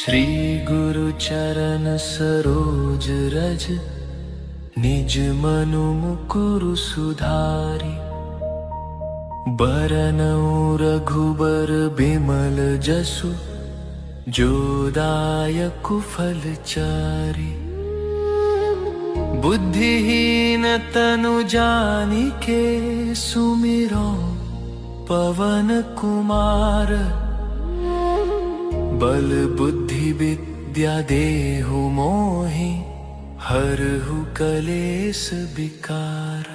श्री गुरु चरण सरोज रज, निज मनु मुकुरु सुधारि। बरनउँ रघुबर बिमल जसु, जो दायकु फल चारि। बुद्धिहीन तनु जानिके, सुमिरौ पवन कुमार। बल बुद्धि विद्या देहु मोहि, हरहु कलेस विकार।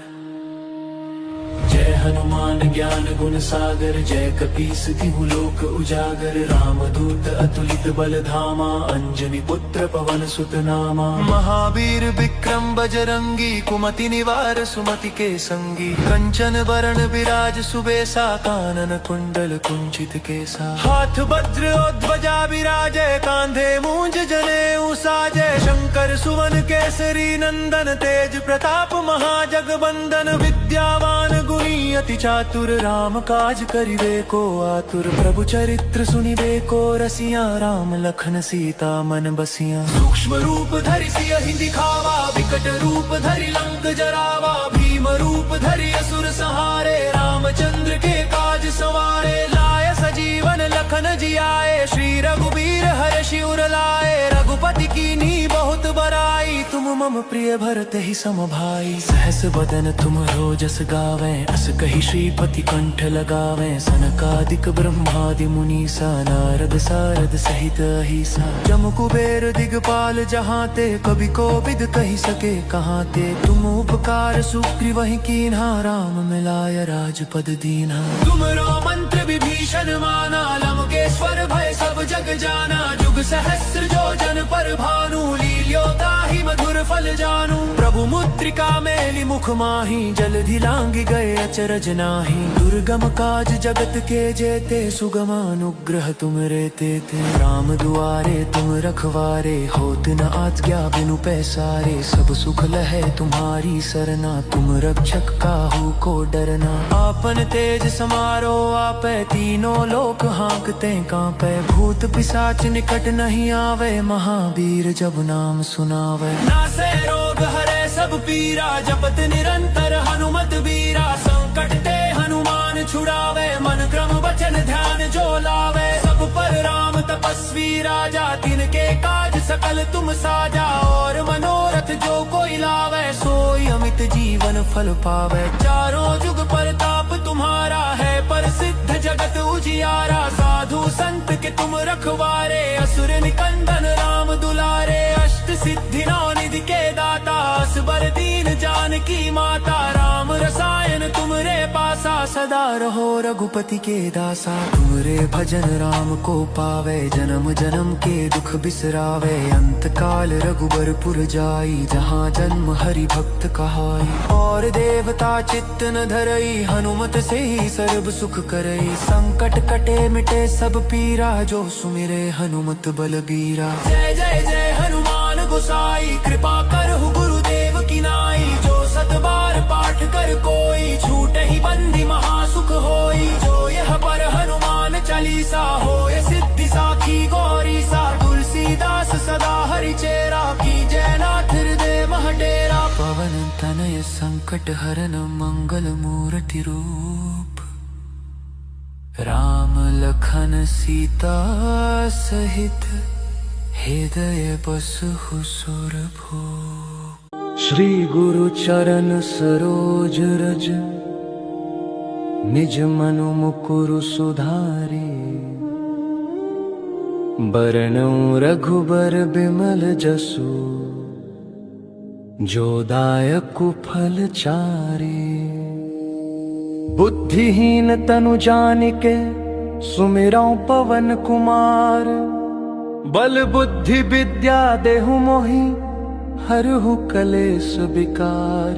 जय हनुमान ज्ञान गुण सागर, जय कपीस तिहु लोक उजागर। रामदूत अतुलित बल धामा, अंजनी पुत्र पवन सुत नामा। महावीर विक्रम बजरंगी, कुमति निवार सुमति के संगी। कंचन बरन विराज सुबेसा, कानन कुंडल कुंचित केसा। हाथ वज्र और ध्वजा विराजे, कांधे मूंज जनेऊ साजे। शंकर सुवन केसरी नंदन, तेज प्रताप महाजगबंदन। विद्यावान गुणी अति चातुर, राम काज करिबे को आतुर। प्रभु चरित्र सुनिबे को रसिया, राम लखन सीता मन बसिया। सूक्ष्म रूप धरि सियहि दिखावा, विकट रूप धरि लंक जरावा। भीम रूप धरि असुर संहारे, रामचंद्र के काज सवारे। लाय सजीवन लखन जियाए, श्री रघुबीर हर्षि उर लाए। रघुपति कीन्ही बहुत बड़ाई, तुम मम प्रिय भरत ही सम भाई। सहस बदन तुमरो जस गावें, अस कहि श्रीपति कंठ लगावें। सनकादिक ब्रह्मादि मुनीसा, नारद सारद सहित अहिसा। जम कुबेर दिगपाल जहाते, कवि कोविद कहि सके कहाते। तुम उपकार सुग्रीवहि कीन्हा, राम मिलाय राजपद दीन्हा। तुमरो मंत्र विभीषण माना, लंकेश्वर भय सब जग जाना। जुग सहस्र जो जन पर भानु, लील्योताहि मधुर फल जानू। प्रभु मुद्रिका मेलि मुख माहि, जलधि लांघि गए अचरज नाही। दुर्गम काज जगत के जेते, सुगम अनुग्रह तुम रे तेते। राम दुआरे तुम रखवारे, होत न आज्ञा बिनु पैसारे। सब सुख लहै तुम्हारी सरना, तुम रक्षक काहू को डरना। आपन तेज समारो आपै, तीनों लोक हाँकते कांपै। भूत पिशाच निकट नहीं आवे, महावीर जब नाम सुनावे। नासै रोग हरै सब पीरा, जपत निरंतर हनुमत बीरा। संकट ते हनुमान छुड़ावे, मन क्रम वचन ध्यान जो लावे। सब पर राम तपस्वी राजा, तिनके काज सकल तुम साजा। और मनोरथ जो कोई लावे, सोई अमित जीवन फल पावे। चारों जुग परताप तुम्हारा है, प्रसिद्ध जगत उजियारा। साधु संत के तुम रखवारे, असुर निकंदन राम दुलारे। अष्ट सिद्धि नौ निधि के दाता, असबर दीन जानकी माता। राम रसायन तुमरे पासा, सदा रहो रघुपति के दासा। तुमरे भजन राम को पावे, जन्म जन्म के दुख बिसरावे। अंत काल रघुबरपुर जाई, जहाँ जन्म हरि भक्त कहाई। और देवता चित्त न धरई, हनुमत से ही सर्व सुख करई। संकट कटे मिटे सब पीरा, जो सुमिरे हनुमत बलबीरा। जय जय जय हनुमान गोसाई, कृपा करहु गुरुदेव की नाई। जो सत बार पाठ कर कोई, छूटे ही बंदी महासुख होई। जो यह पर हनुमान चालीसा, होय सिद्धि साखी गौरी सा। तुलसीदास सदा हरि चेरा, की जयनाथ हृदय मह डेरा। पवन तनय संकट हरन, मंगल मूर्ति रूप। राम लखन सीता सहित, हृदय बसहु सुरभूप। श्री गुरु चरण सरोज रज, निज मनु मुकुरु सुधारि। बरनउँ रघुबर बिमल जसु, जो दायकु फल चारि। बुद्धिहीन तनु जानिके, सुमिरौ पवन कुमार। बल बुद्धि विद्या देहु मोहि, हरहु कलेस विकार।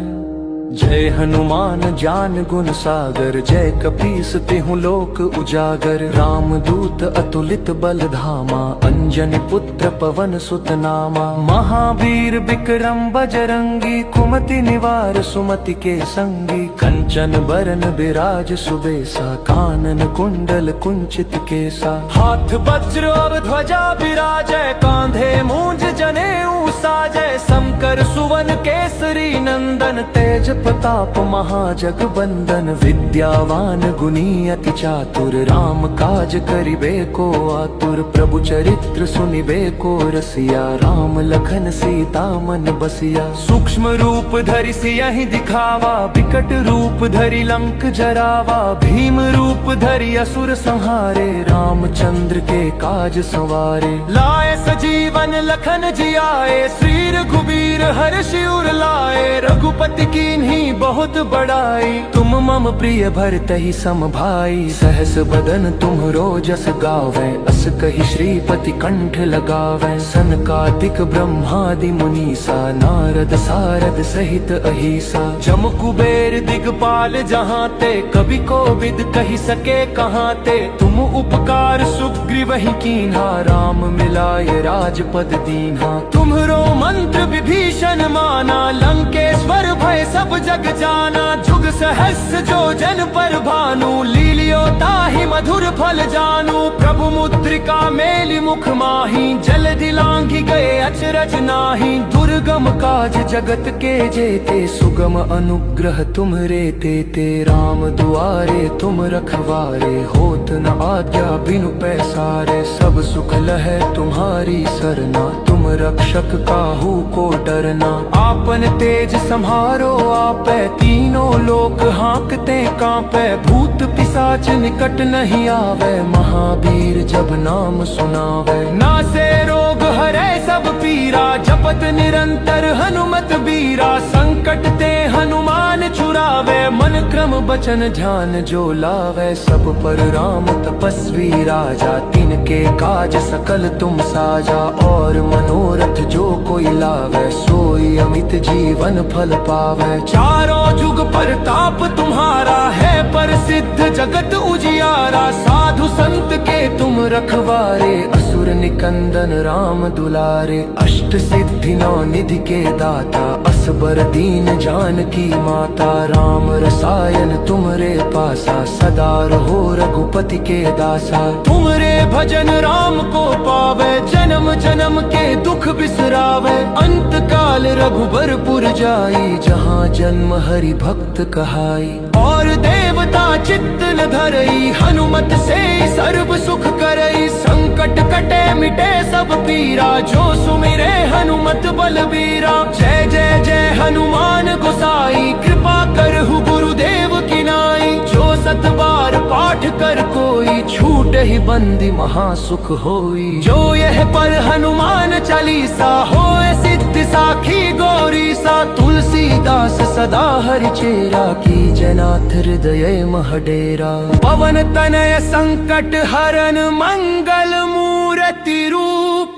जय हनुमान ज्ञान गुण सागर, जय कपीस तिहुँ लोक उजागर। राम दूत अतुलित बल धामा, अंजनी पुत्र पवन सुत नामा। महावीर विक्रम बजरंगी, कुमति निवार सुमति के संगी। कंचन बरन बिराज सुबेसा, कानन कुंडल कुंचित केसा। हाथ वज्र और ध्वजा बिराजै, कांधे मूंज जनेऊ साजै। शंकर सुवन केसरी नंदन, तेज प्रताप महाजगबंदन। विद्यावान गुणी अति चातुर, राम काज करिबे को आतुर। प्रभु चरित्र सुनिबे को रसिया, राम लखन सीता मन बसिया। सूक्ष्म रूप धरि सियहि दिखावा, विकट रूप धरि लंक जरावा। भीम रूप धरि असुर संहारे, रामचंद्र के काज संवारे। लाए सजीवन लखन जियाए, श्री रघुबीर हर्षि उर लाए। रघुपति कीन्ही बहुत बड़ाई, तुम मम प्रिय भरतहि सम भाई। सहस बदन तुम्हरो जस गावै, अस कहि श्रीपति कंठ लगावै। सनकादिक ब्रह्मादि मुनीसा, नारद सारद सहित अहिसा। जम कुबेर दिगपाल जहाँ ते, कवि कोविद कहि सके कहाँ ते। तुम उपकार सुग्रीवहि कीन्हा, राम मिलाय राजपद दीन्हा। तुम्हरो मंत्र विभीषण माना, लंकेश्वर भय सब जग जाना। जुग सहस्र जो जन पर भानु, लीलियो ताहि मधुर फल जानू। प्रभु मुद्रिका मेलि मुख माही, जलधि लांघि गए अचरज नाहि। दुर्गम काज जगत के जेते, सुगम अनुग्रह तुम्हरे तेते। राम दुआरे तुम रखवारे, होत न आज्ञा बिनु पैसारे। सब सुख लहै तुम्हारी सरना, तुम रक्षक काहू को डरना। आपन तेज सम्हारो आपै, तीनों लोक हाँकते कांपै। भूत पिशाच निकट नहीं आवे, महावीर जब नाम सुनावे। नासे रोग हरै सब पीरा, जपत निरंतर हनुमत बीरा। संकट ते हनुमान छुड़ावे, मन क्रम बचन ध्यान जो लावे। सब पर राम तपस्वी राजा, तिनके काज सकल तुम साजा। और मनोरथ जो कोई लावे, सोई अमित जीवन फल पावे। चारों जुग प्रताप तुम्हारा है, प्रसिद्ध जगत उजियारा। साधु संत के तुम रखवारे, असुर निकंदन राम दुलारे। अष्ट सिद्धि नौ निधि के दाता, असबर दीन जानकी माता। राम रसायन तुमरे पासा, सदा रहो रघुपति के दासा। तुमरे भजन राम को पावे, जन्म जन्म के दुख बिसरावे। अंत काल रघुबरपुर जाई, जहाँ जन्म हरि भक्त कहाई। और देवता चित्त न धरई, हनुमत से सर्व सुख करई। संकट कटे मिटे सब पीरा, जो सुमिरे हनुमत बलबीरा। जय जय जय हनुमान गोसाई, कृपा करहु गुरुदेव की नाई। जो सत बार पाठ कर कोई, छूट ही बंदी महासुख होई। जो यह पर हनुमान चालीसा, होए सिद्धि साखी गौरी सा। तुलसीदास सदा हरि चेरा, की जनाथ हृदय महडेरा। पवन तनय संकट हरन, मंगल मूर्ति रूप।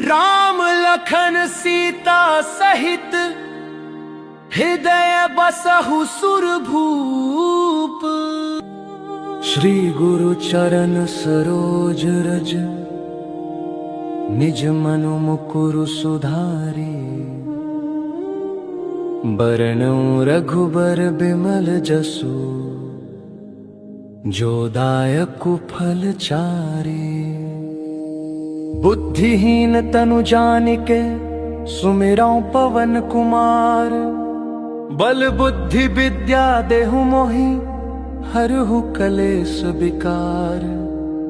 राम लखन सीता सहित, हृदय बसहु सुरभूप। श्री गुरु चरण सरोज रज, निज मनु मुकुरु सुधारी। बरनउँ रघुबर बिमल जसु, जो दायकु फल चारि। बुद्धिहीन तनु जानिके, सुमिरौं पवन कुमार। बल बुद्धि विद्या देहु मोहि, हरहु कलेश विकार।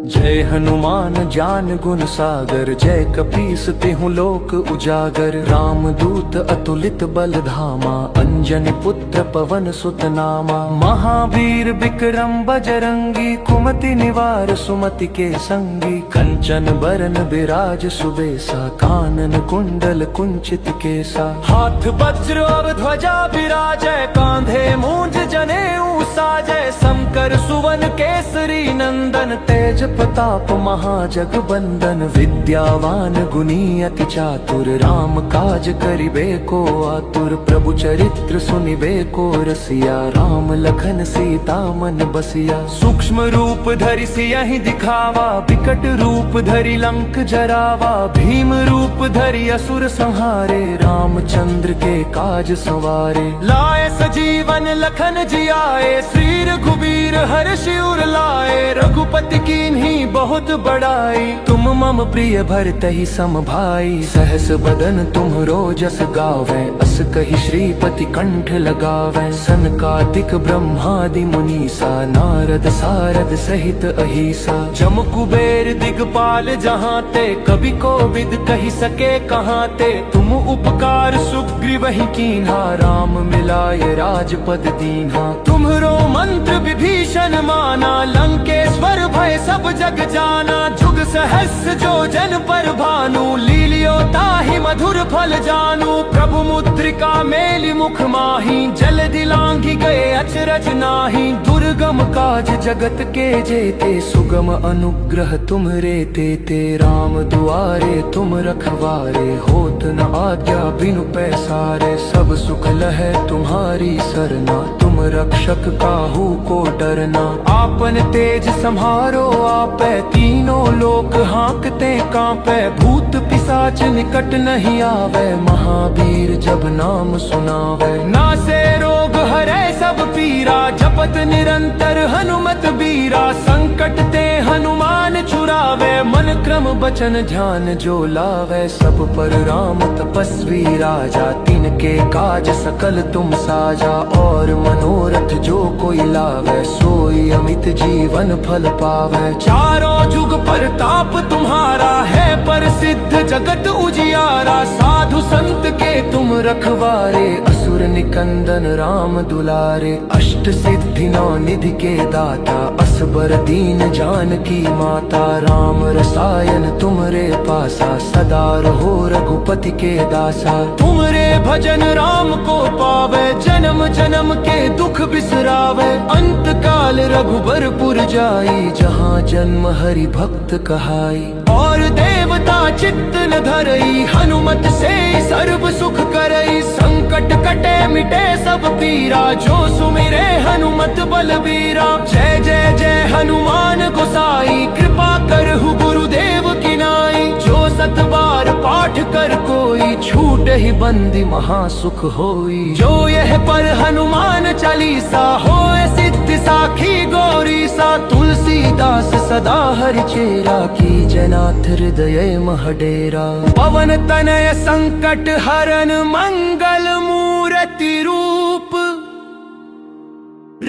जय हनुमान ज्ञान गुण सागर, जय कपीस तिहुँ लोक उजागर। राम दूत अतुलित बल धामा, अंजनी पुत्र पवन सुत नामा। महावीर विक्रम बजरंगी, कुमति निवार सुमति के संगी। कंचन बरन बिराज सुबेसा, कानन कुंडल कुंचित केसा। हाथ वज्र और ध्वजा बिराजै, कांधे मूंज जनेऊ साजय शंकर सुवन केसरी नंदन तेज प्रताप महाजगबंदन विद्यावान गुणी अति चातुर राम काज करिबे को आतुर प्रभु चरित्र सुनिबे को रसिया राम लखन सीता मन बसिया सूक्ष्म रूप धरि सियहि दिखावा विकट रूप धरि लंक जरावा भीम रूप धरि असुर संहारे रामचंद्र के काज सवारे लाए सजीवन लखन जियाए श्री रघुबीर हर्षि उर लाए रघुपति कीन्ही बहुत बड़ाई तुम मम प्रिय भरतहि सम भाई सहस बदन तुम्हरो जस गावे अस कहि श्रीपति कंठ लगावे सनकादिक ब्रह्मादि मुनीसा नारद सारद सहित अहिसा जम कुबेर दिगपाल जहाँ ते कवि कोविद कहि सके कहाँ ते तुम उपकार सुग्रीवहि कीन्हा राम मिलाय राजपद दीन्हा तुम्हरो मंत्र विभीषण माना लंकेश्वर भय सब जग जाना जुग सहस्र जो जन पर भानु लीलियो ताहि मधुर फल जानू प्रभु मुद्रिका मेलि मुख माही जल दिलांघि गए अचरज नाही दुर्गम काज जगत के जेते सुगम अनुग्रह तुमरे तेते राम दुआरे तुम रखवारे होत न आज्ञा बिनु पैसारे सब सुख लहै तुम्हारी सरना तुम रक्षक काहू को डरना आपन तेज सम्हारो आपै तीनों लोक हाँकते कांपै भूत पिशाच निकट नहीं आवे महावीर जब नाम सुनावे नासे रोग हरै सब पीरा जपत निरंतर हनुमत बीरा संकट ते हनुमान छुरावे मन क्रम बचन ध्यान जो लावे सब पर राम तपस्वी राजा तिनके काज सकल तुम साजा और मनोरथ जो कोई लावे सोई अमित जीवन फल पावे चारों जुग परताप तुम्हारा है प्रसिद्ध जगत उजियारा साधु संत के तुम रखवारे असुर निकंदन राम दुलारे अष्ट सिद्धि नौ निधि के दाता असबर दीन जानकी माता राम रसायन तुमरे पासा सदा रहो रघुपति के दासा तुमरे भजन राम को पावे जन्म जन्म के दुख बिसरावे अंत काल रघुबरपुर जाई जहाँ जन्म हरि भक्त कहाई और देवता चित्त न धरई हनुमत से सर्व सुख करई संकट कटे मिटे सब पीरा जो सुमिरे हनुमत बलबीरा जय जय जय हनुमान गोसाई कृपा करहु गुरुदेव की नाई जो सत बार पाठ कर कोई छूट ही बंदी महासुख होई जो यह पर हनुमान चालीसा होए सिद्धि साखी गौरी सा तुलसीदास सदा हरि चेरा की जनाथ हृदय महडेरा पवन तनय संकट हरन मंगल मूर्ति रूप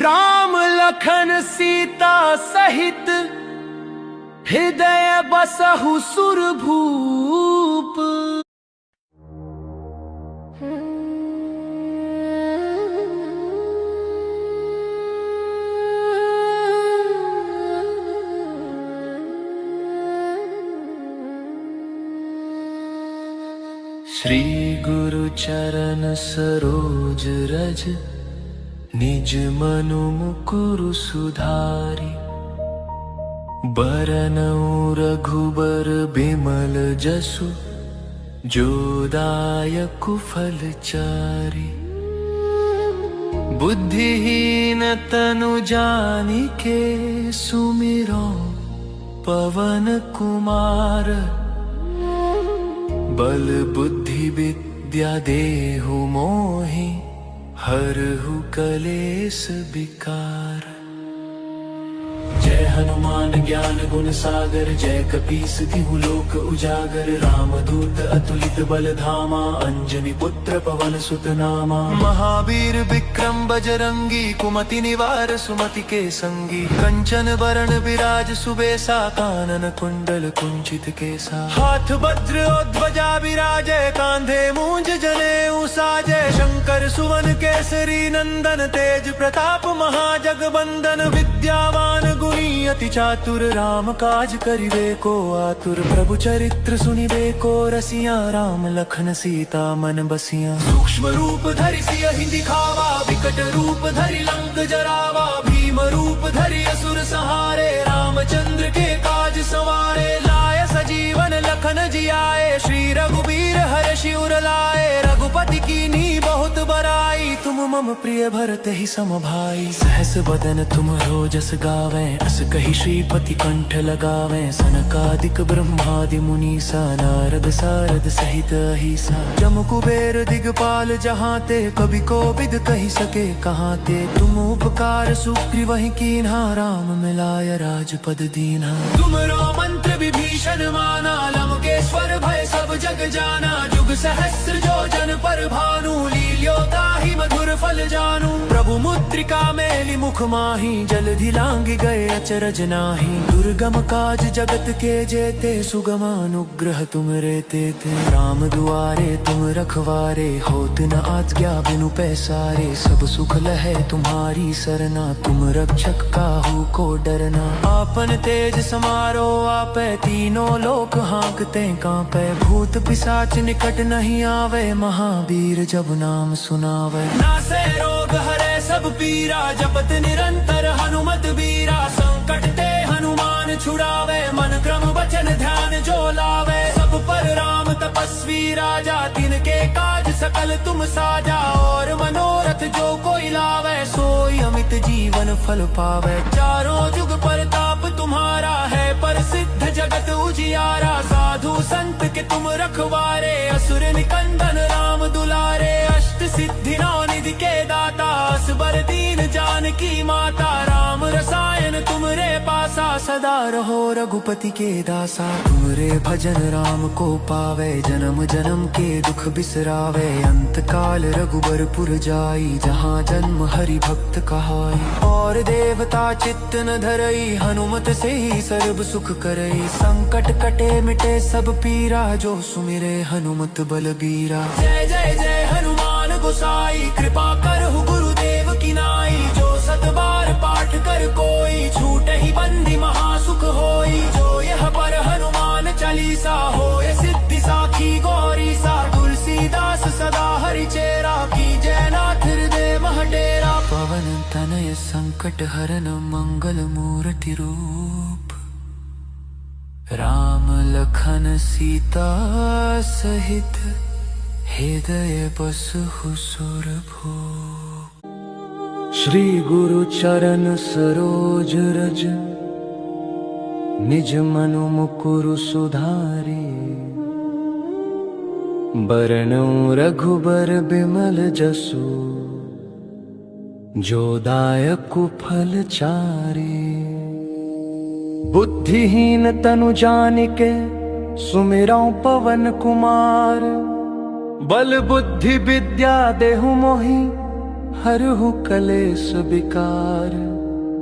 राम लखन सीता सहित हृदय बसहु सुरभूप श्री गुरु चरण सरोज रज निज मनु मुकुरु सुधारी बरनउँ रघुबर बिमल जसु जो दायकु फल चारि बुद्धिहीन तनु जानिके सुमिरो पवन कुमार बल बुद्धि विद्या देहु मोहि हरहु कलेस विकार जय हनुमान ज्ञान गुण सागर जय कपीस तिहु लोक उजागर रामदूत अतुलित बल धामा अंजनी पुत्र पवन सुत नामा महावीर विक्रम बजरंगी कुमति निवार सुमति के संगी कंचन वरण विराज सुबेसा कानन कुंडल कुंचित केसा हाथ वज्र और ध्वजा विराजे कांधे मूंज जनेऊ साजे शंकर सुवन केसरी नंदन तेज प्रताप महाजगबंदन विद्यावान गुणी अति चातुर राम काज करिबे को आतुर। प्रभु चरित्र सुनिबे को रसिया राम लखन सीता मन बसिया। सूक्ष्म रूप धरि सियहि दिखावा विकट रूप धरि लंक जरावा। भीम रूप धरि असुर संहारे रामचंद्र के काज संवारे। लाय सजीवन लखन जियाए श्री रघुबीर हर्षि उर लाए। रघुपति कीन्ही बहुत बड़ाई तुम मम प्रिय भरत ही सम भाई। सहस बदन तुम रोजस गावे अस कहि श्रीपति कंठ लगावे। सनकादिक ब्रह्मादि मुनीसा नारद सारद सहित अहिसा। जम कुबेर दिगपाल जहाँ ते कवि कोविद कहि सके कहाँ ते। तुम उपकार सुग्रीवहि कीन्हा राम मिलाय राजपद दीन्हा। तुमरो मंत्र विभीषण माना लंकेश्वर भय सब जग जाना। जुग सहस्र जो जन पर भानु लील्योता ही मधुर फल जानू। प्रभु मुद्रिका मेलि मुख माही जलधि लांघि गए अचरज नाही। दुर्गम काज जगत के जेते सुगम अनुग्रह तुम रेते थे। राम दुआरे तुम रखवारे होत न आज्ञा बिनु पैसारे। सब सुख लहे तुम्हारी सरना तुम रक्षक काहू को डरना। आपन तेज समारो आपे तीनों लोक हाँकते कांपे। भूत पिशाच निकट नहीं आवे महावीर जब नाम सुनावे। नासे रोग हरे सब पीरा जपत निरंतर हनुमत बीरा। संकट ते हनुमान छुड़ावे मन क्रम वचन ध्यान जो लावे। सब पर राम तपस्वी राजा तिनके काज सकल तुम साजा। और मनोरथ जो कोई लावे सोई अमित जीवन फल पावे। चारों जुग परताप तुम्हारा है प्रसिद्ध जगत उजियारा। साधु संत के तुम रखवारे असुर निकंदन राम दुलारे। अष्ट सिद्धि नौ निधि के दाता असबर दीन जानकी माता। राम रसायन तुमरे पासा सदा रहो रघुपति के दासा। तुमरे भजन राम को पावे जन्म जन्म के दुख बिसरावे। अंत काल रघुबरपुर जाई जहाँ जन्म हरि भक्त कहाई। और देवता चित्त न धरई हनुमत से ही सर्व सुख करई। संकट कटे मिटे सब पीरा जो सुमिरे हनुमत बलबीरा। जय जय जय हनुमान गोसाई कृपा करहु गुरुदेव की नाई। जो सत बार पाठ कर कोई छूट ही बंदी महासुख होई। जो यह पर हनुमान चालीसा होय सिद्धि साखी गौरी सा। तुलसीदास सदा हरि चेरा की जयनाथ हृदय मह डेरा। पवन तनय संकट हरन मंगल मूर्ति रूप। राम लखन सीता सहित हृदय बसहु सुरभूप। श्री गुरु चरण सरोज रज निज मनु मुकुरु सुधारी। बरनउँ रघुबर बिमल जसु जो दायकु फल चारि। बुद्धिहीन तनु जानिके सुमिरौं पवन कुमार। बल बुद्धि विद्या देहु मोहि हरहु कलेश विकार।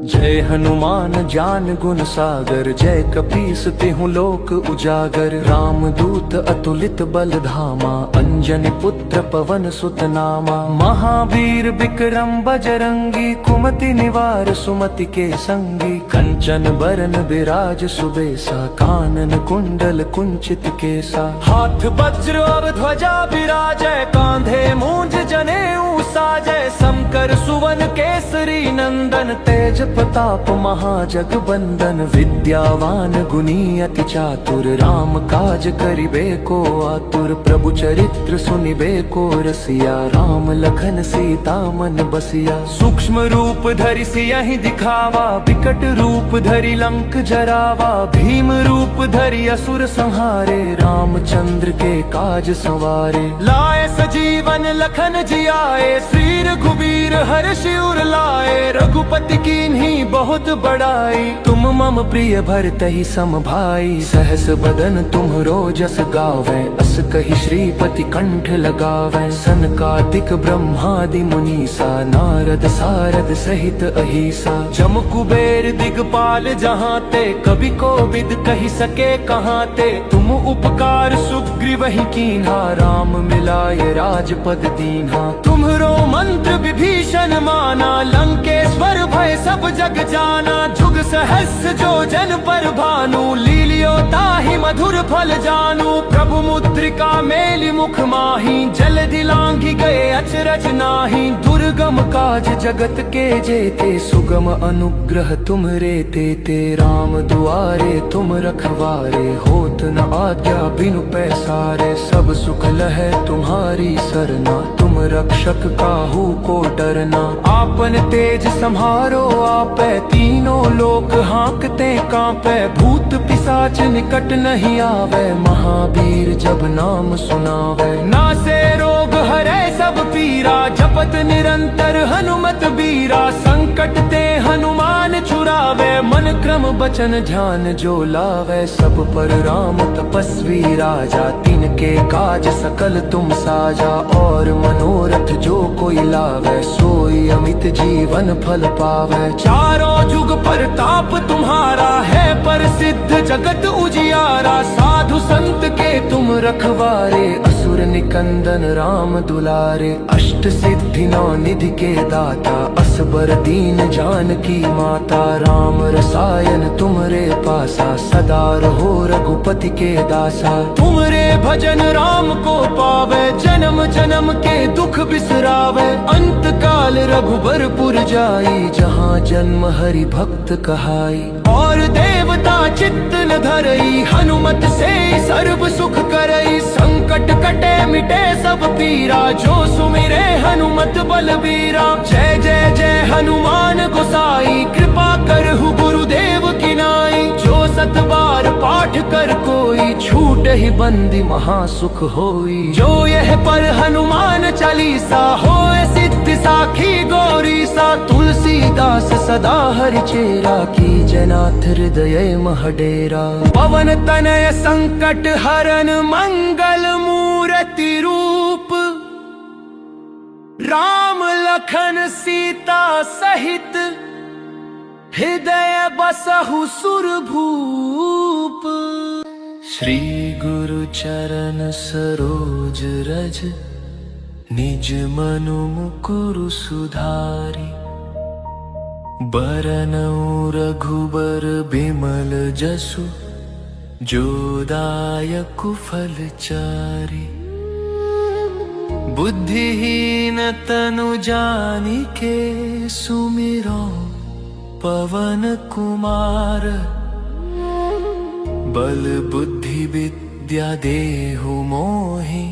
जय हनुमान ज्ञान गुण सागर जय कपीस तिहु लोक उजागर। राम दूत अतुलित बल धामा अंजनी पुत्र पवन सुत नामा। महावीर विक्रम बजरंगी कुमति निवार सुमति के संगी। कंचन बरन विराज सुबेसा कानन कुंडल कुंचित केसा। हाथ वज्र और ध्वजा विराजय कांधे मूंज जनेऊ साजय। शंकर सुवन केसरी नंदन तेज प्रताप महाजग बंदन। विद्यावान गुणी अति चातुर राम काज करिबे को आतुर। प्रभु चरित्र सुनिबे को रसिया राम लखन सीता मन बसिया। सूक्ष्म रूप धरि सियहि दिखावा विकट रूप धरि लंक जरावा। भीम रूप धरि असुर संहारे रामचंद्र के काज संवारे। लाए सजीवन लखन जियाए श्री रघुबीर हर्षि उर लाए। रघुपति कीन्ही बहुत बड़ाई तुम मम प्रिय भरत ही सम भाई। सहस बदन तुम रोजस गावे अस कहि श्रीपति कंठ लगावे। सनकादिक ब्रह्मादि मुनीसा नारद सारद सहित अहिसा। जम कुबेर दिगपाल जहाँ ते कवि कोविद कहि सके कहाँ ते। तुम उपकार सुग्रीवहि कीन्हा राम मिलाय राजपद दीन्हा। तुम्हरो मंत्र विभीषण माना लंकेश्वर भय सब जग जाना, जुग सहस्र जो जन पर भानु, लीलियो ताहि मधुर फल जानू। प्रभु मुद्रिका मेलि मुख माही, जल दिलांघि गए अचरज नाही। दुर्गम काज जगत के जेते, सुगम अनुग्रह तुम रे तेते। राम दुआरे तुम रखवारे, होत न आज्ञा बिनु पैसारे। सब सुख लहै तुम्हारी सरना, तुम रक्षक काहू को डरना। आपन तेज सम्हारो आपै, तीनों लोक हाँकते कांपै। भूत पिशाच निकट नहीं आवे, महावीर जब नाम सुनावे। नासे रोग हरै सब पीरा, जपत निरंतर हनुमत बीरा। संकट ते हनुमान छुड़ावे, मन क्रम बचन ध्यान जो लावे। सब पर राम तपस्वी राजा, तिनके काज सकल तुम साजा। और मनोरथ जो कोई लावे, सोई अमित जीवन फल पावे। चारों जुग परताप तुम्हारा है, प्रसिद्ध जगत उजियारा। साधु संत के तुम रखवारे, असुर निकंदन राम दुलारे। अष्ट सिद्धि नौ निधि के दाता, असबर दीन जानकी माता। राम रसायन तुमरे पासा, सदा रहो रघुपति के दासा। तुमरे भजन राम को पावे, जन्म जन्म के दुख बिसरावे। अंत काल रघुबरपुर जाई, जहाँ जन्म हरि भक्त कहाई। और देवता चित्त न धरई, हनुमत से सर्व सुख करई। संकट कटे मिटे सब पीरा, जो सुमिरे हनुमत बलबीरा। जय जय जय हनुमान गोसाई, कृपा करहु गुरुदेव की नाई। जो सत बार पाठ कर कोई, छूट ही बंदी महासुख होई। जो यह पर हनुमान चालीसा, होए सिद्धि साखी गौरी सा। तुलसीदास सदा हरि चेरा, की जनाथ हृदय महडेरा। पवन तनय संकट हरन, मंगल मूर्ति रूप। राम लखन सीता सहित, हृदय बसहु सुरभूप। श्री गुरु चरण सरोज रज, निज मनु मुकुरु सुधारि। बरनउँ रघुबर बिमल जसु, जो दायकु फल चारि। बुद्धिहीन तनु जानिके, सुमिरौ पवन कुमार। बल बुद्धि विद्या देहु मोहि,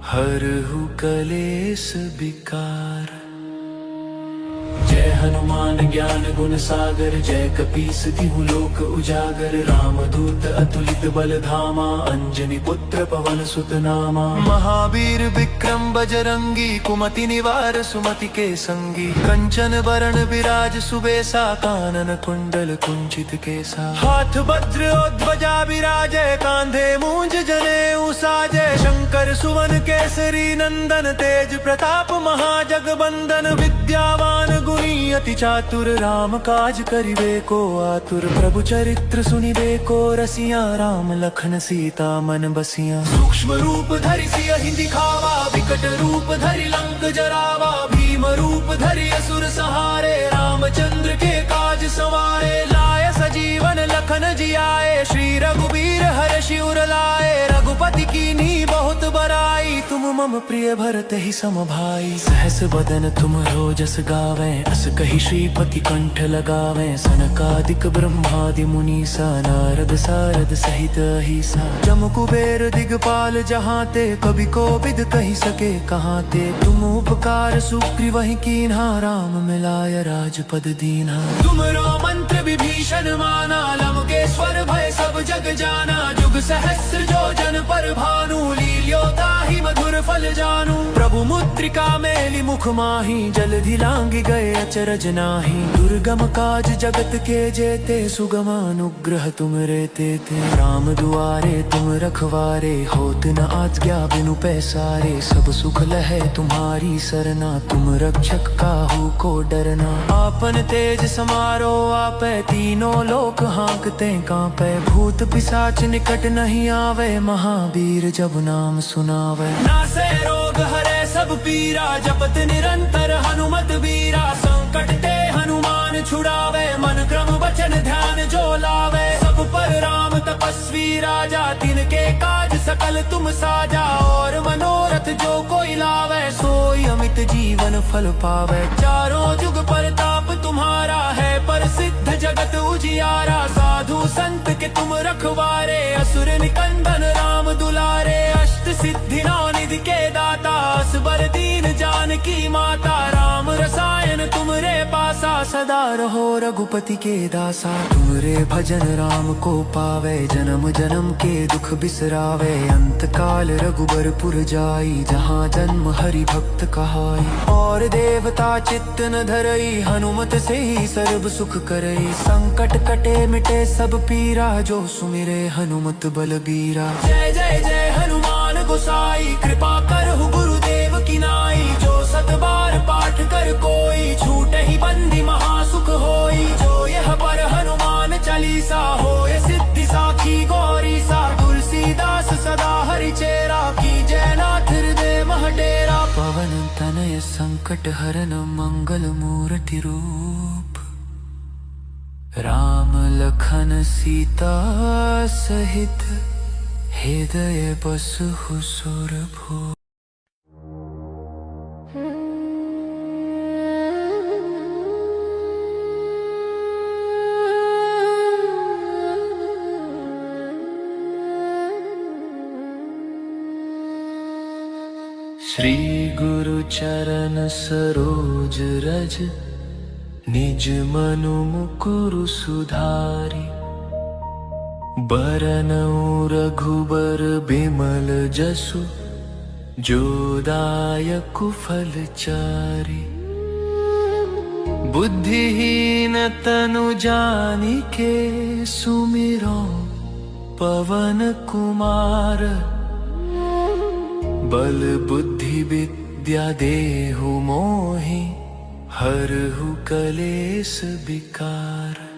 हरहु कलेस विकार। जय हनुमान ज्ञान गुण सागर, जय कपीस तिहु लोक उजागर। राम दूत अतुलित बल धामा, अंजनी पुत्र पवन सुत नामा। महावीर विक्रम बजरंगी, कुमति निवार सुमति के संगी। कंचन बरन विराज सुबेसा, कानन कुंडल कुंचित केसा। हाथ वज्र ध्वजा विराजे, कांधे मूंज जनेऊ साजे। शंकर सुवन केसरी नंदन, तेज प्रताप महाजगबंदन। विद्यावान गुणी अति चातुर, राम काज करिबे को आतुर। प्रभु चरित्र सुनिबे को रसिया, राम लखन सीता मन बसिया। सूक्ष्म रूप धरि सियहि दिखावा, विकट रूप धरि लंक जरावा। भीम रूप धरि असुर सहारे, रामचंद्र के काज सवारे। लाय सजीवन लखन जियाए, श्री रघुबीर हर्षि उर लाए। रघुपति कीन्ही बहुत बड़ाई, तुम मम प्रिय भरत ही सम भाई। सहस बदन तुम रोजस गावें, अस कहि श्रीपति कंठ लगावें। सनकादिक ब्रह्मादि मुनीसा, नारद सारद सहित अहिसा। जम कुबेर दिगपाल जहाँ ते, कवि कोविद कहि सके कहाँ ते। तुम उपकार सुग्रीवहि कीन्हा, राम मिलाय राजपद दीन्हा। तुमरो मंत्र विभीषण माना, लंकेश्वर भय सब जग जाना। जुग सहस्र जो जन पर भानु, लील्यो ताहि मधुर फल जानू। प्रभु मुद्रिका मेलि मुख माही, जलधि लांघि गए अचरज नाही। दुर्गम काज जगत के जेते, सुगम अनुग्रह तुम रे तेते। राम दुआरे तुम रखवारे, होत न आज्ञा बिनु पैसारे। सब सुख लहै तुम्हारी सरना, तुम रक्षक काहू को डरना। आपन तेज समारो आपै, तीनों लोक हाँकते कांपै। भूत पिशाच निकट नहीं आवे, महावीर जब नाम सुनावे। नासे रोग हरै सब पीरा, जपत निरंतर हनुमत बीरा। संकट ते हनुमान छुड़ावे, मन क्रम वचन ध्यान जो लावे। सब पर राम तपस्वी राजा, तिनके काज सकल तुम साजा। और मनोरथ जो कोई लावे, सोई अमित जीवन फल पावे। चारों जुग परताप तुम्हारा है, पर सिद्ध जगत उजियारा। साधु संत के तुम रखवारे, असुर निकंदन राम दुलारे। अष्ट सिद्धि नौ निधि के दाता, असबर दीन जानकी माता। राम रसायन तुमरे पासा, सदा रहो रघुपति के दासा। तुमरे भजन राम को पावे, जन्म जन्म के दुख बिसरावे। अंत काल रघुबरपुर जाई, जहाँ जन्म हरि भक्त कहाई। और देवता चित्त न धरई, हनुमत से ही सर्व सुख करई। संकट कटे मिटे सब पीरा, जो सुमिरे हनुमत बलबीरा। जय जय जय हनुमान गोसाई, कृपा करहु गुरुदेव की नाई। जो सत बार पाठ कर कोई, छूट ही बंदी महासुख होई। जो यह पर हनुमान चालीसा, होय सिद्धि साखी गौरी सा। तुलसीदास सदा हरि चेरा, की जयनाथ हृदय मह डेरा। पवन तनय संकट हरन मंगल मूर्ति रूप। राम लखन सीता सहित, हृदय बसहु सुरभूप। श्री गुरु चरण सरोज रज, निज मनु मुकुरु सुधारि। बरनउँ रघुबर बिमल जसु, जो दायकु फल चारि। बुद्धिहीन तनु जानिके, सुमिरो पवन कुमार। बल बुद्धि विद्या देहु मोहि, हरहु कलेस विकार।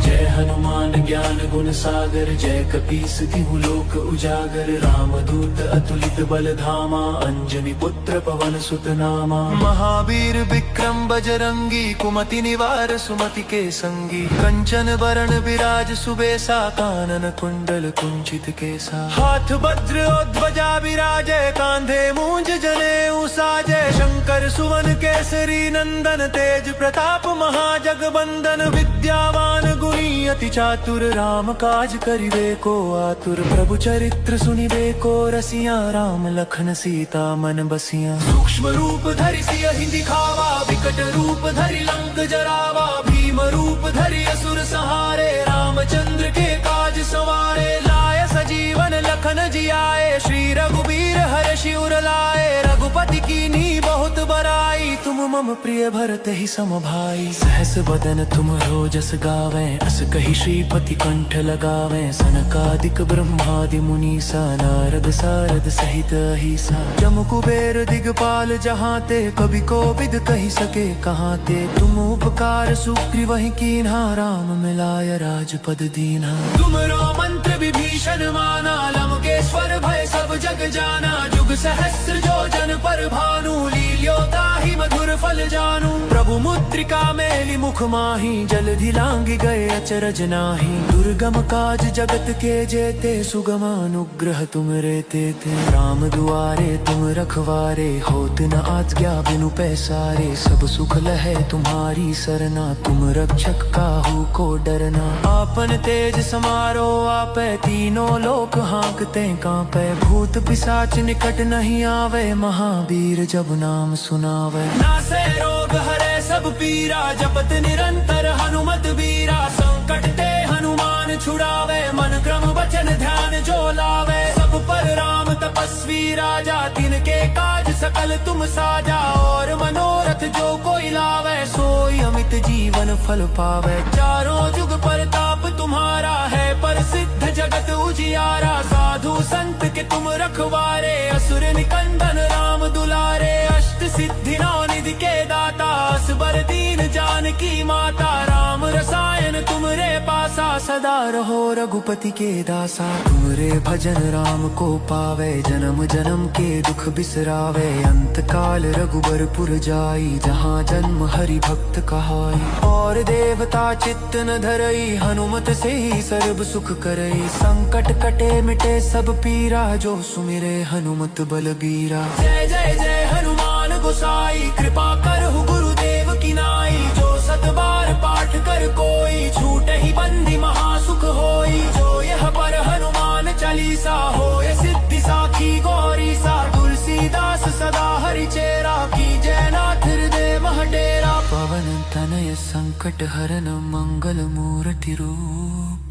जय हनुमान ज्ञान गुण सागर, जय कपीस तिहु लोक उजागर। रामदूत अतुलित बल धामा, अंजनी पुत्र पवन सुत नामा। महावीर विक्रम बजरंगी, कुमति निवार सुमति के संगी। कंचन बरन विराज सुबेसा, कानन कुंडल कुंचित केसा। हाथ वज्र और ध्वजा विराजे, कांधे मूंज जनेऊ साजे। शंकर सुवन केसरी नंदन, तेज प्रताप महाजगबंदन। विद्यावान गुणी अति चातुर, राम काज करिबे को आतुर। प्रभु चरित्र सुनिबे को रसिया, राम लखन सीता मन बसिया। सूक्ष्म रूप धरि सियहि दिखावा, विकट रूप धरि लंक जरावा। भीम रूप धरि असुर संहारे, रामचंद्र के काज सवारे। लाय सजीवन लखन जियाए, श्री रघुबीर हर्षि उर लाए। रघुपति कीन्ही बहुत बड़ाई, तुम मम प्रिय भरत ही सम भाई। सहस बदन तुम रोजस गावें, अस कहि श्रीपति कंठ लगावें। सनकादिक ब्रह्मादि मुनीसा, नारद सारद सहित अहिसा। जम कुबेर दिगपाल जहाँ ते, कवि कोविद कहि सके कहाँ ते। तुम उपकार सुग्रीवहि कीन्हा, राम मिलाय राजपद दीन्हा। तुमरो मंत्र विभीषण माना, लंकेश्वर भय सब जग जाना। जुग सहस्र जो जन पर भानु, लील्यो ताहि मधुर फल जानू। प्रभु मुद्रिका मेलि मुख माही, जलधि लांघि गए अचरज नाही। दुर्गम काज जगत के जेते, सुगम अनुग्रह तुम रे तेते। राम दुआरे तुम रखवारे, होत न आज्ञा बिनु पैसारे। सब सुख लहे तुम्हारी सरना, तुम रक्षक काहू को डरना। आपन तेज समारो आपै, तीनों लोक हाँकते कांपै। भूत पिशाच निकट नहीं आवे, महावीर जब नाम सुनावे। नासे रोग हरे सब पीरा, जपत निरंतर हनुमत वीरा। संकट ते हनुमान छुड़ावे, मन क्रम वचन ध्यान जो लावे। सब पर राम तपस्वी राजा, तिनके काज सकल तुम साजा। और मनोरथ जो कोई लावे, सोई अमित जीवन फल पावे। चारों जुग परताप तुम्हारा है, पर सिद्ध जगत उजियारा। साधु संत के तुम रखवारे, असुर निकंदन राम दुलारे। अष्ट सिद्धि नौ निधि के दाता, असबर दीन जानकी माता। राम रसायन तुमरे पासा, सदा रहो रघुपति के दासा। तुमरे भजन राम को पावे, जन्म जन्म के दुख बिसरावे। अंत काल रघुबरपुर जाई, जहाँ जन्म हरि भक्त कहाई। और देवता चित्त न धरई, हनुमत से ही सर्व सुख करई। संकट कटे मिटे सब पीरा, जो सुमिरे हनुमत बलबीरा। जय जय जय हनुमान गोसाई, कृपा करहु गुरुदेव की नाई। जो सत बार पाठ कर कोई, छूट ही बंदी महासुख होई। जो यह पर हनुमान चालीसा, होय सिद्धि साखी गौरी सा। तुलसीदास सदा हरि चेरा, की जयनाथ हृदय मह डेरा। पवन तनय संकट हरन मंगल मूर्ति रूप।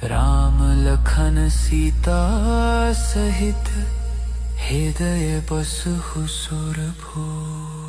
राम लखन सीता सहित, हृदय बसहु सुरभूप।